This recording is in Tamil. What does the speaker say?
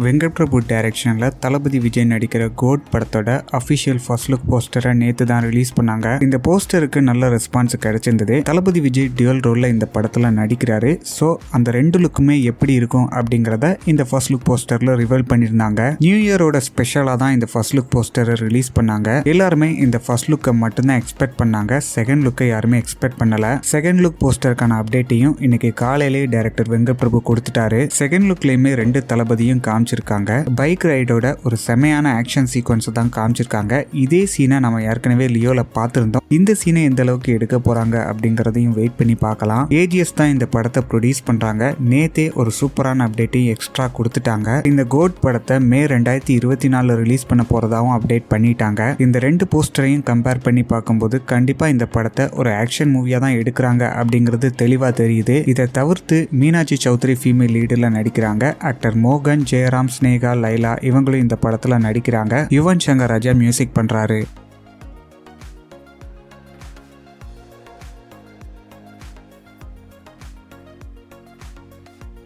வெங்கட் பிரபு டைரக்ஷனில் தளபதி விஜய் நடிக்கிற கோட் படத்தோட அஃபிஷியல் ஃபர்ஸ்ட் லுக் போஸ்டரை நேற்று தான் ரிலீஸ் பண்ணாங்க. இந்த போஸ்டருக்கு நல்ல ரெஸ்பான்ஸ் கிடைச்சிருந்தது. தளபதி விஜய் டியூல் ரோலில் இந்த படத்தில் நடிக்கிறாரு. ஸோ அந்த ரெண்டு லுக்குமே எப்படி இருக்கும் அப்படிங்கிறத இந்த ஃபர்ஸ்ட் லுக் போஸ்டரில் ரிவீல் பண்ணியிருந்தாங்க. நியூ இயரோட ஸ்பெஷலாக தான் இந்த ஃபர்ஸ்ட் லுக் போஸ்டரை ரிலீஸ் பண்ணாங்க. எல்லாருமே இந்த ஃபர்ஸ்ட் லுக்கை மட்டும்தான் எக்ஸ்பெக்ட் பண்ணாங்க. செகண்ட் லுக்கை யாருமே எக்ஸ்பெக்ட் பண்ணல. செகண்ட் லுக் போஸ்டருக்கான அப்டேட்டையும் இன்னைக்கு காலையிலேயே டைரக்டர் வெங்கட் பிரபு கொடுத்துட்டாரு. செகண்ட் லுக்லேயுமே ரெண்டு தளபதியும் காமிச்சிருக்காங்க. பைக் ரைடோட ஒரு செமையான ஆக்ஷன் சீக்வன்ஸ் தான் காமிச்சிருக்காங்க. இதே சீனை நம்ம ஏற்கனவே லியோல பார்த்திருந்தோம். இந்த சீனை எந்த அளவுக்கு எடுக்க போறாங்க அப்படிங்கறதையும் வெயிட் பண்ணி பார்க்கலாம். ஏஜிஎஸ் தான் இந்த படத்தை ப்ரொடியூஸ் பண்றாங்க. நேத்தே ஒரு சூப்பரான அப்டேட்டையும் எக்ஸ்ட்ரா கொடுத்துட்டாங்க. இந்த கோட் படத்தை மே 2024 ரிலீஸ் பண்ண போறதாவும் அப்டேட் பண்ணிட்டாங்க. இந்த ரெண்டு போஸ்டரையும் கம்பேர் பண்ணி பார்க்கும்போது கண்டிப்பா இந்த படத்தை ஒரு ஆக்ஷன் மூவியா தான் எடுக்கிறாங்க அப்படிங்கிறது தெளிவா தெரியுது. இதை தவிர்த்து மீனாட்சி சௌத்ரி ஃபீமேல் லீடுல நடிக்கிறாங்க. ஆக்டர் மோகன், ஜெயராம், ஸ்னேகா, லைலா இவங்களும் இந்த படத்துல நடிக்கிறாங்க. யுவன் சங்கர் ராஜா மியூசிக் பண்றாரு.